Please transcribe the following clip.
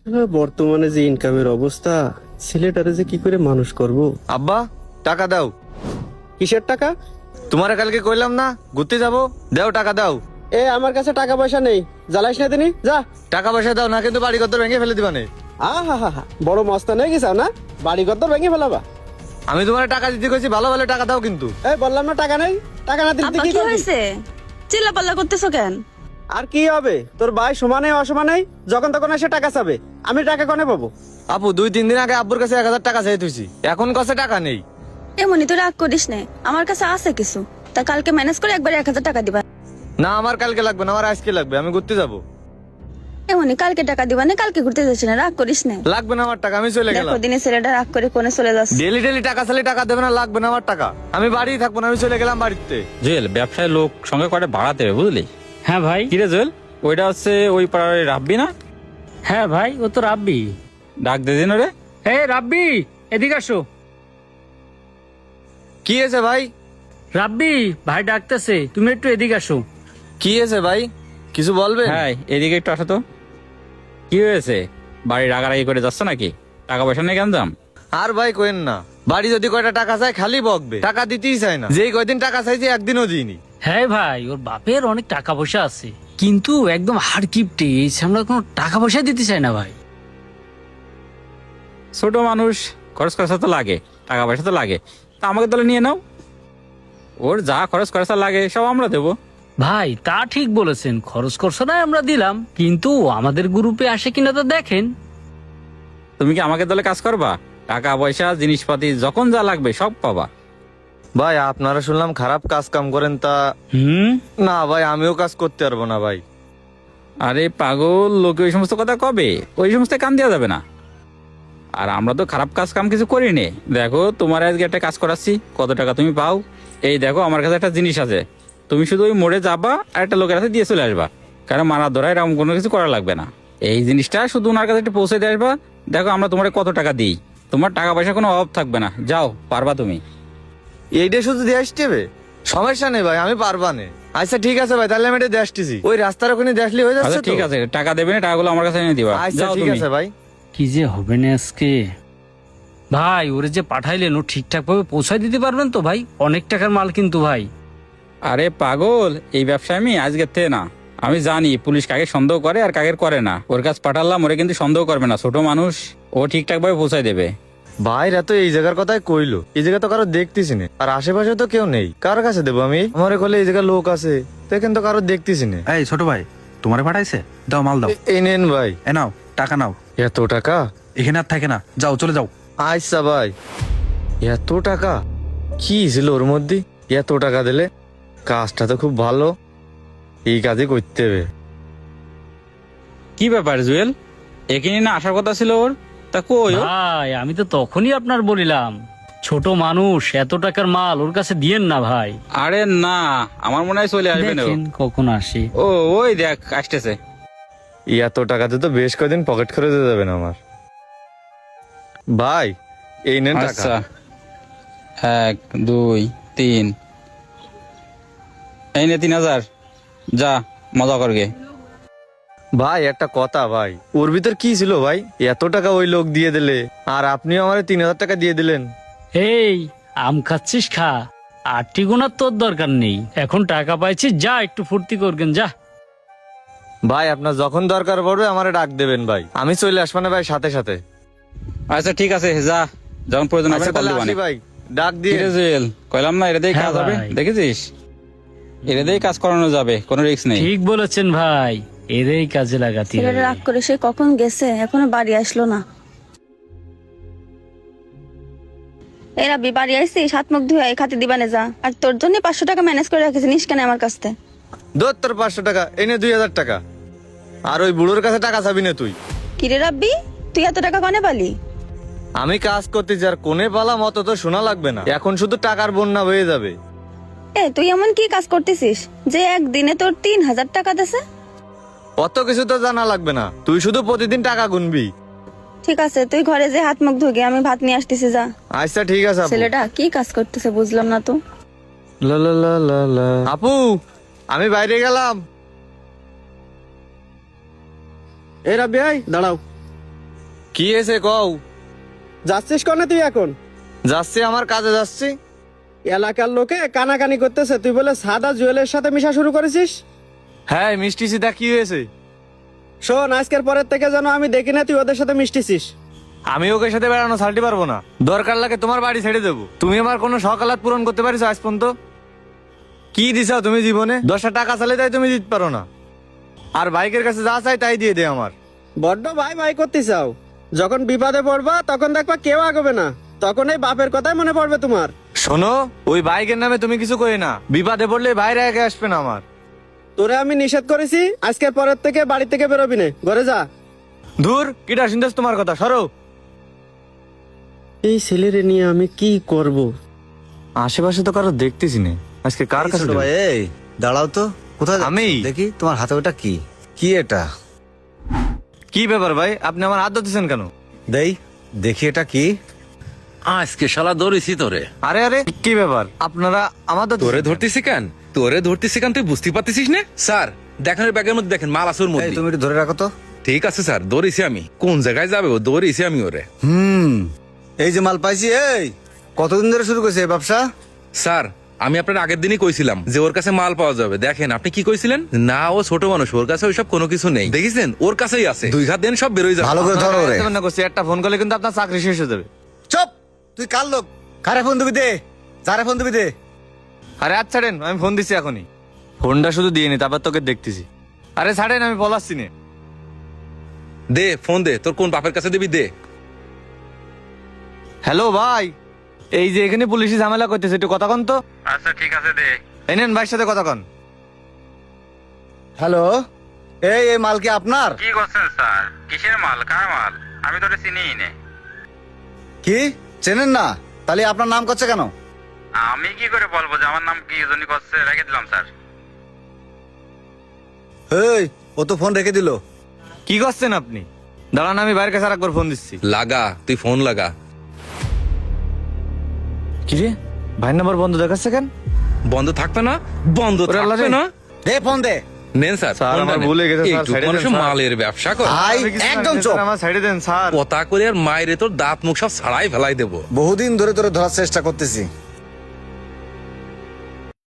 বর্তমানে যে ইনকামের অবস্থা, ছেলেটারে যে কি করে মানুষ করব। আব্বা টাকা দাও। কিসের টাকা? তোমারে কালকে কইলাম না ঘুরতে যাবো, দাও টাকা দাও। এ আমার কাছে টাকা পয়সা নেই, জ্বালাইস না তিনি, যা। টাকা পয়সা দাও না কিন্তু বাড়ি কত ভেঙে ফেলে দিবানে। হা বড় মস্তান হয়ে গেছাও না, বাড়ি ঘর তো ভেঙে ফেলাবা। আমি তোমার টাকা দিতে কইছি, ভালো ভালো টাকা দাও কিন্তু। এই বললাম না টাকা নেই, টাকা না দিলে তুই আব্বা কি কি করবি? হয়েছে? চিল্লাপাল্লা করতেছো কেন? আর কি হবে, তোর ভাই সমানে অসমানে যখন তখন এসে টাকা চাবে, আমি টাকা কনে পাবো? আপু 2-3 দিন আগে আব্বুর কাছে 1000 টাকা চাই তুইছি, এখন কাছে টাকা নেই। এমনি তো রাগ করিস না, আমার কাছে আছে কিছু, তা কালকে ম্যানেজ করে একবার 1000 টাকা দিবা। না আমার কালকে লাগবে না, আমার আজকে লাগবে, আমি ঘুরতে যাবো। এমনি কালকে টাকা দিবা না, কালকে ঘুরতে যাচ্ছি না, রাগ করিস না। লাগবে না আমার টাকা, আমি চলে দেখো গেলাম। দিনে ছেলেটা রাগ করে কোনে চলে যাচ্ছে। ডেলি ডেলি টাকা চাইলে টাকা দেবে না, লাগবে না আমার টাকা, আমি বাড়ি থাকবো না, আমি চলে গেলাম বাড়িতে। জুয়েল, ব্যবসায় লোক সঙ্গে করে বাড়াতে হবে, বুঝলি? হ্যাঁ ভাই। কিরে জুয়েল, ওইটা হচ্ছে ওই পাড়ার রাব্বি না? হ্যাঁ ভাই, ও তো রাব্বি। ডাক দে দিন রে। হে রাব্বি, এদিকে আসো। কি হয়েছে ভাই? রাব্বি ভাই ডাকতেছে, তুমি একটু এদিকে আসো। কি হয়েছে ভাই, কিছু বলবেন? হ্যাঁ, এদিকে একটু আসো তো। কি হয়েছে? বাড়ি রাগারাগি করে যাচ্ছ নাকি? টাকা পয়সা নেই কেন দাম? আর ভাই কোয়েন না, বাড়ি যদি কয়টা টাকা চায় খালি বকবে, টাকা দিতেই চায় না। যেই কয়দিন টাকা চাইছি একদিনও দিইনি। হ্যাঁ ভাই, ওর বাপের অনেক টাকা পয়সা আছে, কিন্তু একদম হাড়কিপটে, এই সামনে কোনো টাকা পয়সা দিতে চায় না ভাই। ছোট মানুষ, খরচ খরচা তো লাগে, টাকা পয়সা তো লাগে, তা আমাকে তাহলে নিয়ে নাও। ওর যা খরচ খরচা লাগে সব আমরা দেবো। ভাই তা ঠিক বলেছেন, খরচ খরচা নাই আমরা দিলাম, কিন্তু আমাদের গ্রুপে আসে কিনা তো দেখেন। তুমি কি আমাকে তাহলে কাজ করবা? টাকা পয়সা জিনিসপাতি যখন যা লাগবে সব পাবা। ভাই আপনারা শুনলাম খারাপ কাজ কাম করেন, তা না ভাই আমিও কাজ করতে পারবো না ভাই। আরে পাগল, লোকে ওই সমস্ত কথা কবে, ওই সমস্ত কান দেওয়া যাবে না। আর আমরা তো খারাপ কাজ কাম কিছু করি নে। দেখো তোমার আজকে একটা কাজ করাচ্ছি, কত টাকা তুমি পাও। এই দেখো আমার কাছে একটা জিনিস আছে, তুমি শুধু ওই মোড়ে যাবা আর একটা লোকের কাছে দিয়ে চলে আসবা, কারণ মারা ধরা এরকম কোনো কিছু করা লাগবে না। এই জিনিসটা শুধু ওনার কাছে একটু পৌঁছে দিয়ে আসবা। দেখো আমরা তোমার কত টাকা দিই, তোমার টাকা পয়সা কোনো অভাব থাকবে না। যাও, পারবা তুমি। এইটা শুধু দিয়ে আসতে হবে? সমস্যা নেই ভাই, আমি পারবা নে। আচ্ছা ঠিক আছে ভাই, তাহলে আমি এটা দিয়ে আসতেছি, ওই রাস্তার ওখানে দেখলে হয়ে যাচ্ছে আচ্ছা তো? ঠিক আছে, টাকা দেবে না, টাকাগুলো আমার কাছে এনে দিবা। আচ্ছা যাও ঠিক তুমি। আছে ভাই। কি যে হবে না আজকে। ভাই ওরে যে পাঠাইলেন, ও ঠিকঠাক ভাবে পৌঁছায় দিতে পারবেন তো ভাই? অনেক টাকার মাল কিন্তু ভাই। আরে পাগল, এই ব্যবসা আমি আজকের থেকে না, আমি জানি পুলিশ কাকে সন্দেহ করে আর কাকে করে না। ওর কাছে পাঠালাম, ওরে কিন্তু সন্দেহ করবে না, ছোট মানুষ, ও ঠিকঠাক ভাবে পৌঁছায় দেবে। ভাইরা তো এই জায়গার কথাই কইলো, এই জায়গা তো কারো দেখতেছি না, আর আশেপাশে তো কেউ নেই, কার কাছে দেবো আমি? আমার কলে এই জায়গায় লোক আছে, তো এখানে তো কারো দেখতেছি না। এই ছোট ভাই, তোমারে পাঠাইছে, দাও মাল দাও। এই নেন ভাই। এ নাও টাকা নাও। এত টাকা? এখানে আর থাকে না, যাও চলে যাও। আচ্ছা ভাই, এত টাকা কি ছিল ওর মধ্যে? এত টাকা দিলে কাজটা তো খুব ভালো, এই কাজই করতে হবে। কি ব্যাপার জুয়েল, এখানে না আসার কথা ছিল ওর, তা কই ও? ভাই আমি তো তখনই আপনার বলিলাম, ছোট মানুষ, এত টাকার মাল ওর কাছে দিয়েন না ভাই। আরে না, আমার মনে হয় চলে আসবে না ও। দেখেন কখন আসে। ও ওই দেখ আসতেছে। এত টাকাতে তো বেশ কদিন পকেট খরচ হয়ে যাবে না আমার। ভাই এই নেন টাকা। আচ্ছা, 1 2 3, এই নে 3000, যা মজা করগে। ভাই একটা কথা ভাই, ওর ভিতর কি ছিল ভাই? এত টাকা ওই লোক দিয়ে দিলে, আর আপনিও আমার 3000 টাকা দিয়ে দিলেন। এই আম খাচ্ছিস খা, আটটি গুণার তোর দরকার নেই, এখন টাকা পাইছিস, যা একটু ফুর্তি করবেন যা। ভাই আপনার যখন দরকার পড়বে আমারে ডাক দেবেন ভাই, আমি চলে আসবো না ভাই সাথে সাথে। আচ্ছা ঠিক আছে, যা, যখন প্রয়োজন হবে আচ্ছা কল তাহলে দিবানে। আসি ভাই, ডাক দিয়ে। কিরে জুয়েল, কইলাম না এটা দিয়ে হ্যাঁ কাজ হবে, ভাই। দেখেছিস? এটা দিয়ে কাজ করানো যাবে, কোনো রিস্ক নেই। ঠিক বলেছেন ভাই, এরই কাজে লাগাতে ছেলেটা হবে। রাগ করে সে কখন গেছে, এখনো বাড়ি আসলো না। এই রাব্বি বাড়ি আইসিস, হাত মুখ ধুয়ে খাতে দিবানে যা। আর তোর জন্য 500 টাকা ম্যানেজ করে রেখেছি, নিস কেন আমার কাছ থেকে? ধর তোর 500 টাকা, এই নে 2000 টাকা। আর ওই বুড়োর কাছে টাকা চাবি না তুই। কিরে রাব্বি, তুই এত টাকা কনে পালি? আমি কাজ করতেছি, আর কোনে পালাম অত তো শোনা লাগবে না, এখন শুধু টাকার বন্যা হয়ে যাবে। এ তুই এমন কি কাজ করতেছিস যে একদিনে তোর 3000 টাকা দেছে? অত কিছু তো জানা লাগবে না, তুই শুধু প্রতিদিন টাকা গুনবি। ঠিক আছে, তুই ঘরে যে হাত মুখ ধুগে, আমি ভাত নিয়ে আসতেছি যা। আচ্ছা ঠিক আছে আপু। ছেলেটা কি কাজ করতেছে বুঝলাম না তো। লা লা লা লা লা। আপু আমি বাইরে গেলাম। এই রাব্বি, এই দাঁড়াও। কি হয়েছে কও? যাচ্ছিস কনে তুই এখন? যাচ্ছি, আমার কাজে যাচ্ছি। এলাকার লোকে কানাকানি করতেছে তুই বলে সাদা জুয়েলের সাথে মিশা শুরু করেছিস। হ্যাঁ, মিষ্টি সিদা কি হয়েছে? শোন, আজকের পরের থেকে যেন আমি দেখি না তুই ওদের সাথে মিশতেছিস। আমি ওকে সাথে বেড়ানো ছাড়তে পারবো না। দরকার লাগে তোমার বাড়ি ছেড়ে দেবো। তুমি আমার কোনো সকালাত পূরণ করতে পারিস আজ পর্যন্ত? কি দিছাও তুমি জীবনে? 10টা টাকা চালে তাই তুমি দিতে পারো না। আর বাইকের কাছে যা চাই তাই দিয়ে দে আমার। বড্ড ভাই ভাই করতে চাও, যখন বিপদে পড়বা তখন দেখবা কেউ আগবে না, তখন এই বাপের কথাই মনে পড়বে তোমার। শোনো, ওই বাইকের নামে তুমি কিছু কই না। বিপদে পড়লে বাইরে আগে আসবে না আমার। তোরে আমি নিষেধ করেছি, আজকের পরের থেকে বাড়ি থেকে বেরোবি না, ঘরে যা। ধুর, কিটা শুনতেছ তোমার কথা, সরো। এই ছেলেরে নিয়ে আমি কি করব? আশেপাশে তো কারো দেখতেছি না। আজকে কার কাছে যাবো? এই দাঁড়াও তো, কোথায় যাচ্ছ? আমি? দেখি তোমার হাতে ওটা কি? কি এটা? কি ব্যাপার ভাই, আপনি আমার হাত ধরতেছেন কেন? দেই দেখি এটা কি? আজকে শালা ধরেছি তোরে। আরে আরে, কি ব্যাপার আপনারা আমাদের তোরে ধরতেছি কেন? তোরে ধরতেছি কেন তুই বুঝতে পারতেছিস না? স্যার দেখেন ব্যাগের মধ্যে, দেখেন মাল আসুর এই মধ্যে। তুমি একটু ধরে রাখো তো। ঠিক আছে স্যার, ধরেছি আমি। কোন জায়গায় যাবে ও? ধরেছি আমি ওরে। এই যে মাল পাইছি। এই কতদিন ধরে শুরু করছে এই ব্যবসা? স্যার আমি আপনার আগের দিনই কইছিলাম যে ওর কাছে মাল পাওয়া যাবে। দেখেন আপনি কি কইছিলেন, না ও ছোট মানুষ, ওর কাছে ওইসব কোনো কিছু নেই। দেখেছেন ওর কাছেই আছে, 2 হাত দেন সব বেরোয় যাবে। ভালো করে ধরো ওরে। না করছি, একটা ফোন করলে কিন্তু আপনার চাকরি শেষ হয়ে যাবে। চুপ, তুই কার লোক? কারে ফোন দিবি দে, যারে ফোন দিবি দে। আরে আজ ছাড়েন, আমি ফোন দিচ্ছি এখনই। ফোনটা শুধু দিয়ে নি, তারপর তোকে দেখতেছি। আরে ছাড়েন, আমি পলাচ্ছি নে। দে ফোন দে, তোর কোন বাপের কাছে দিবি দে। হ্যালো ভাই, এই যে এখানে পুলিশি ঝামেলা করতেছে, একটু কথা কন তো। আচ্ছা ঠিক আছে দে। এই নেন ভাইয়ের সাথে কথা কন। হ্যালো, এই মাল কি আপনার? কি করছেন স্যার? কিসের মাল? কার মাল? আমি তোরে চিনিই নে। কি চেনেন না? তাহলে আপনার নাম করছে কেন? আমি কি করে বলবো যে আমার নাম কি জন্য করছে? রেখে দিলাম স্যার। এই ও তো ফোন রেখে দিল। কি করছেন আপনি? দাঁড়ান, আমি বাইরের কাছে আরেকবার ফোন দিচ্ছি। লাগা, তুই ফোন লাগা। কি রে, ভাইয়ের নাম্বার বন্ধ দেখাচ্ছে কেন? বন্ধ থাকবে না? বন্ধ ওরে আল্লাহ থাকবে রে। না? দে ফোন দে। নেন স্যার, স্যার, ফোনটা আমার নেন। ভুল হয়ে গেছে, স্যার, এইটুকু ছেড়ে দেন, মানুষের স্যার। মালের ব্যবসা কর। ভাই আমি কিছু একদম জানি না, চুপ। স্যার, আমার সাইডে দেন স্যার। কথা করে আর মায়েরে তোর দাঁত মুখ সব ছাড়াই ফেলাই দেবো। বহুদিন ধরে তোরে ধরার চেষ্টা করতেছি,